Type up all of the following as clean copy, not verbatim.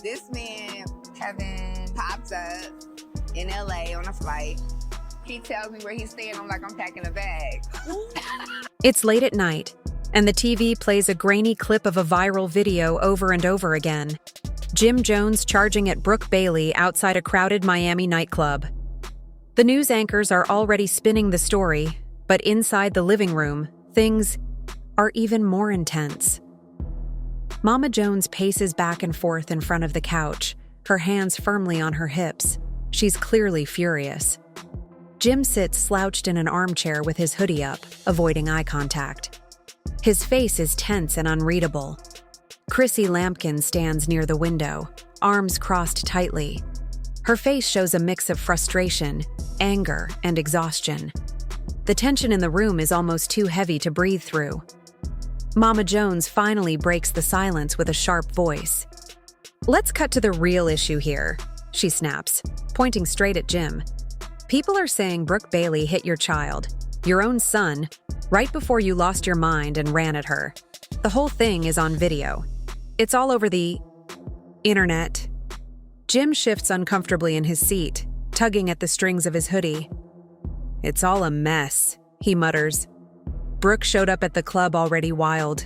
This man having pops up in LA on a flight. He tells me where he's staying. I'm like, I'm packing a bag. It's late at night, and the TV plays a grainy clip of a viral video over and over again. Jim Jones charging at Brooke Bailey outside a crowded Miami nightclub. The news anchors are already spinning the story, but inside the living room, things are even more intense. Mama Jones paces back and forth in front of the couch, her hands firmly on her hips. She's clearly furious. Jim sits slouched in an armchair with his hoodie up, avoiding eye contact. His face is tense and unreadable. Chrissy Lampkin stands near the window, arms crossed tightly. Her face shows a mix of frustration, anger, and exhaustion. The tension in the room is almost too heavy to breathe through. Mama Jones finally breaks the silence with a sharp voice. "Let's cut to the real issue here," she snaps, pointing straight at Jim. "People are saying Brooke Bailey hit your child, your own son, right before you lost your mind and ran at her. The whole thing is on video. It's all over the internet." Jim shifts uncomfortably in his seat, tugging at the strings of his hoodie. "It's all a mess," he mutters. Brooke showed up at the club already wild.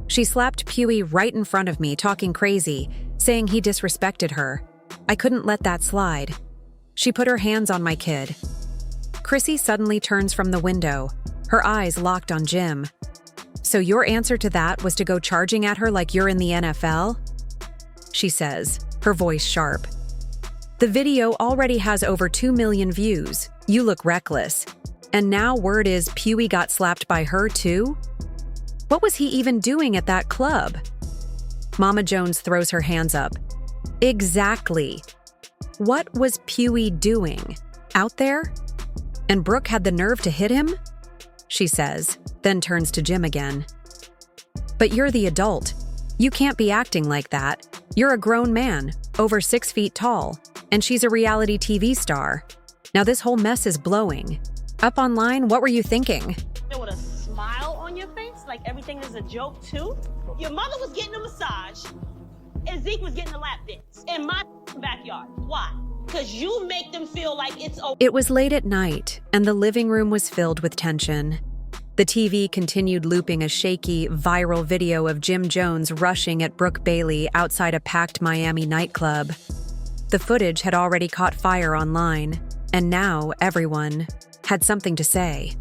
She slapped Pewee right in front of me, talking crazy, saying he disrespected her. I couldn't let that slide. She put her hands on my kid. Chrissy suddenly turns from the window, her eyes locked on Jim. "So your answer to that was to go charging at her like you're in the NFL?" she says, her voice sharp. "The video already has over 2 million views. You look reckless. And now word is Pewee got slapped by her too? What was he even doing at that club?" Mama Jones throws her hands up. "Exactly. What was Pewee doing? Out there? And Brooke had the nerve to hit him?" she says, then turns to Jim again. "But you're the adult. You can't be acting like that. You're a grown man, over 6 feet tall, and she's a reality TV star. Now this whole mess is blowing. Up online, what were you thinking?" With a smile on your face, like everything is a joke too. Your mother was getting a massage, and Zeke was getting a lap dance in my backyard. Why? Because you make them feel like it's okay. It was late at night, and the living room was filled with tension. The TV continued looping a shaky, viral video of Jim Jones rushing at Brooke Bailey outside a packed Miami nightclub. The footage had already caught fire online, and now everyone had something to say.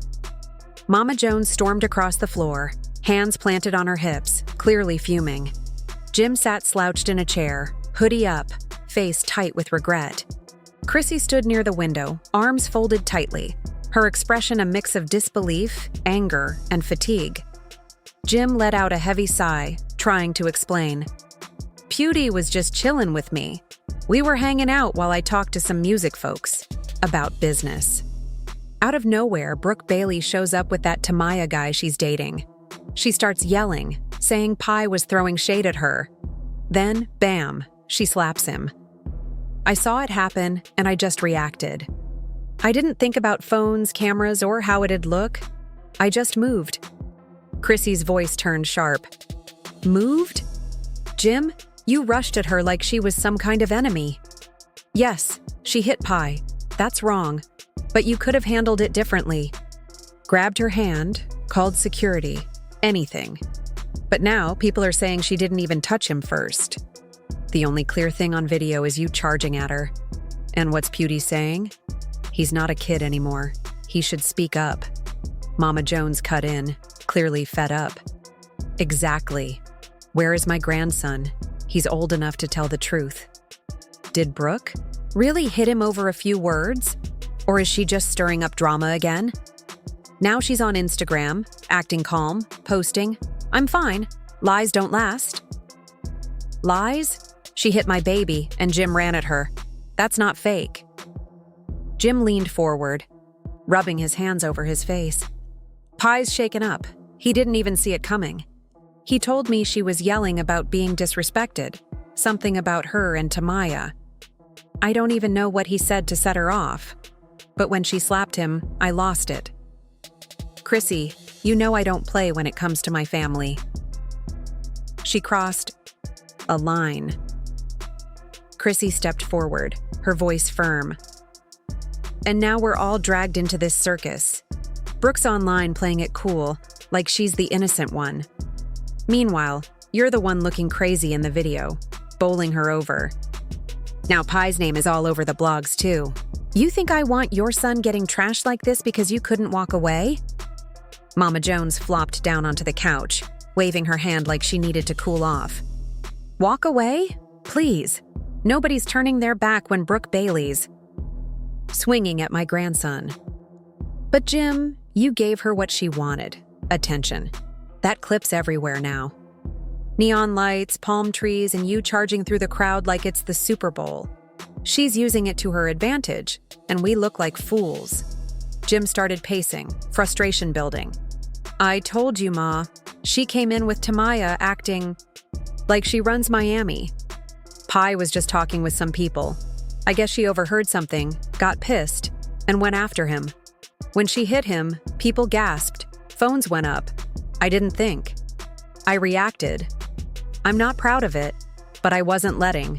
Mama Jones stormed across the floor, hands planted on her hips, clearly fuming. Jim sat slouched in a chair, hoodie up, face tight with regret. Chrissy stood near the window, arms folded tightly, her expression a mix of disbelief, anger, and fatigue. Jim let out a heavy sigh, trying to explain. "Pewee was just chillin' with me. We were hanging out while I talked to some music folks about business." Out of nowhere, Brooke Bailey shows up with that Tamaya guy she's dating. She starts yelling, saying Pi was throwing shade at her. Then, bam, she slaps him. I saw it happen, and I just reacted. I didn't think about phones, cameras, or how it'd look. I just moved. Chrissy's voice turned sharp. "Moved? Jim, you rushed at her like she was some kind of enemy." "Yes, she hit Pi. That's wrong. But you could have handled it differently. Grabbed her hand, called security, anything. But now people are saying she didn't even touch him first. The only clear thing on video is you charging at her. And what's Pewee saying? He's not a kid anymore. He should speak up." Mama Jones cut in, clearly fed up. "Exactly. Where is my grandson? He's old enough to tell the truth." Did Brooke really hit him over a few words? Or is she just stirring up drama again? Now she's on Instagram, acting calm, posting, "I'm fine. Lies don't last." Lies? She hit my baby and Jim ran at her. That's not fake. Jim leaned forward, rubbing his hands over his face. Pi's shaken up. He didn't even see it coming. He told me she was yelling about being disrespected, something about her and Tamaya. I don't even know what he said to set her off. But when she slapped him, I lost it. "Chrissy, you know I don't play when it comes to my family." She crossed a line. Chrissy stepped forward, her voice firm. And now we're all dragged into this circus. Brooke's online playing it cool, like she's the innocent one. Meanwhile, you're the one looking crazy in the video, bowling her over. Now Pi's name is all over the blogs too. You think I want your son getting trashed like this because you couldn't walk away? Mama Jones flopped down onto the couch, waving her hand like she needed to cool off. Walk away? Please. Nobody's turning their back when Brooke Bailey's swinging at my grandson. But Jim, you gave her what she wanted, attention. That clip's everywhere now. Neon lights, palm trees, and you charging through the crowd like it's the Super Bowl. She's using it to her advantage, and we look like fools. Jim started pacing, frustration building. I told you, Ma. She came in with Tamaya acting like she runs Miami. Pi was just talking with some people. I guess she overheard something, got pissed, and went after him. When she hit him, people gasped, phones went up. I didn't think. I reacted. I'm not proud of it, but I wasn't letting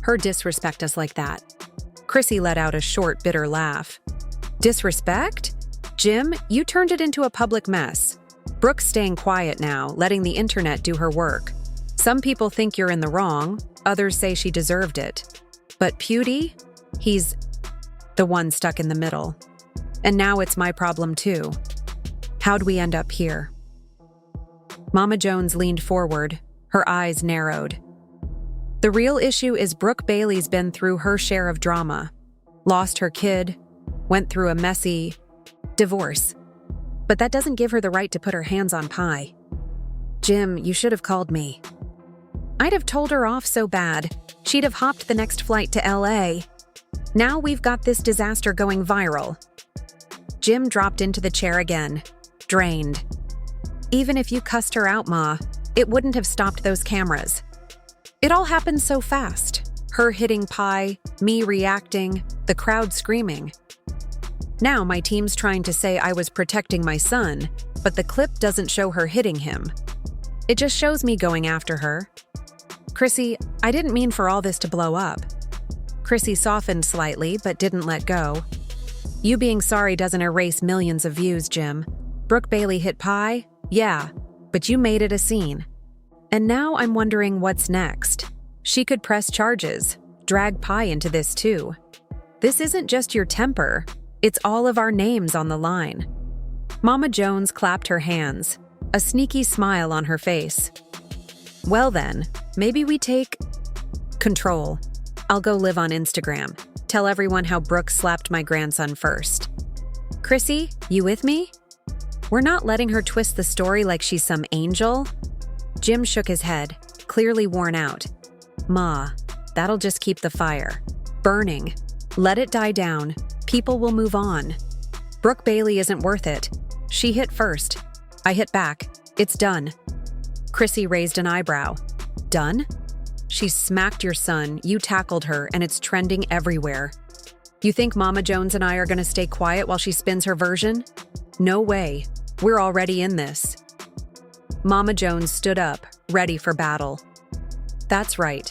her disrespect us like that. Chrissy let out a short, bitter laugh. Disrespect? Jim, you turned it into a public mess. Brooke's staying quiet now, letting the internet do her work. Some people think you're in the wrong, others say she deserved it. But Pewdie? He's the one stuck in the middle. And now it's my problem too. How'd we end up here? Mama Jones leaned forward, her eyes narrowed. The real issue is Brooke Bailey's been through her share of drama. Lost her kid, went through a messy divorce. But that doesn't give her the right to put her hands on Pi. Jim, you should have called me. I'd have told her off so bad, she'd have hopped the next flight to LA. Now we've got this disaster going viral. Jim dropped into the chair again, drained. Even if you cussed her out, Ma, it wouldn't have stopped those cameras. It all happened so fast. Her hitting Pi, me reacting, the crowd screaming. Now my team's trying to say I was protecting my son, but the clip doesn't show her hitting him. It just shows me going after her. Chrissy, I didn't mean for all this to blow up. Chrissy softened slightly, but didn't let go. You being sorry doesn't erase millions of views, Jim. Brooke Bailey hit Pi? Yeah, but you made it a scene. And now I'm wondering what's next. She could press charges, drag Pi into this too. This isn't just your temper, it's all of our names on the line. Mama Jones clapped her hands, a sneaky smile on her face. Well then, maybe we take control. I'll go live on Instagram. Tell everyone how Brooke slapped my grandson first. Chrissy, you with me? We're not letting her twist the story like she's some angel. Jim shook his head, clearly worn out. Ma, that'll just keep the fire burning. Let it die down. People will move on. Brooke Bailey isn't worth it. She hit first. I hit back. It's done. Chrissy raised an eyebrow. Done? She smacked your son, you tackled her, and it's trending everywhere. You think Mama Jones and I are going to stay quiet while she spins her version? No way. We're already in this. Mama Jones stood up, ready for battle. That's right.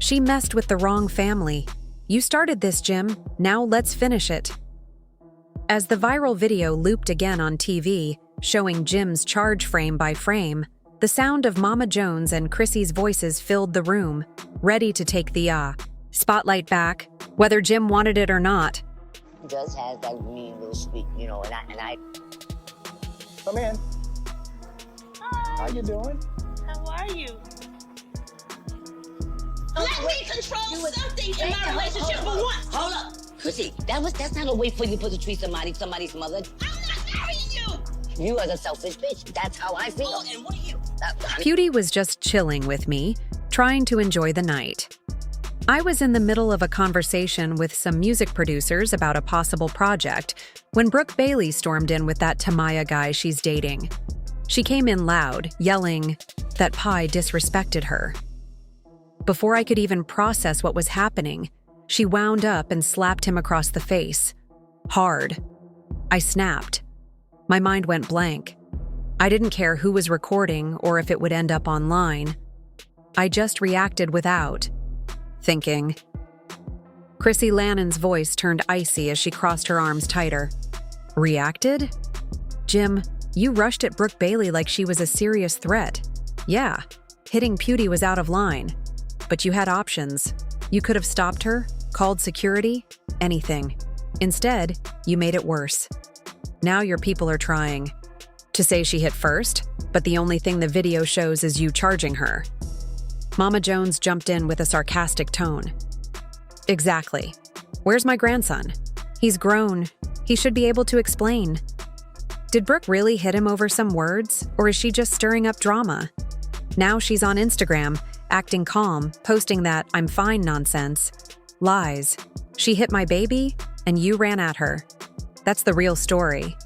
She messed with the wrong family. You started this, Jim. Now let's finish it. As the viral video looped again on TV, showing Jim's charge frame by frame, the sound of Mama Jones and Chrissy's voices filled the room, ready to take the spotlight back, whether Jim wanted it or not. Just has that mean little sweet, and I. Come in. Hi. How you doing? How are you? Let me control something in my relationship for once. Hold up. Chrissy, that's not a way for you to treat somebody's mother. I'm not marrying you. You are a selfish bitch. That's how I feel. Oh, and what are you? Pewdie was just chilling with me, trying to enjoy the night. I was in the middle of a conversation with some music producers about a possible project when Brooke Bailey stormed in with that Tamaya guy she's dating. She came in loud, yelling that Pi disrespected her. Before I could even process what was happening, she wound up and slapped him across the face. Hard. I snapped. My mind went blank. I didn't care who was recording or if it would end up online. I just reacted without thinking. Chrissy Lannon's voice turned icy as she crossed her arms tighter. Reacted? Jim, you rushed at Brooke Bailey like she was a serious threat. Yeah, hitting Pewdie was out of line. But you had options. You could have stopped her, called security, anything. Instead, you made it worse. Now your people are trying to say she hit first, but the only thing the video shows is you charging her. Mama Jones jumped in with a sarcastic tone. Exactly. Where's my grandson? He's grown. He should be able to explain. Did Brooke really hit him over some words, or is she just stirring up drama? Now she's on Instagram, acting calm, posting that "I'm fine" nonsense. Lies. She hit my baby, and you ran at her. That's the real story.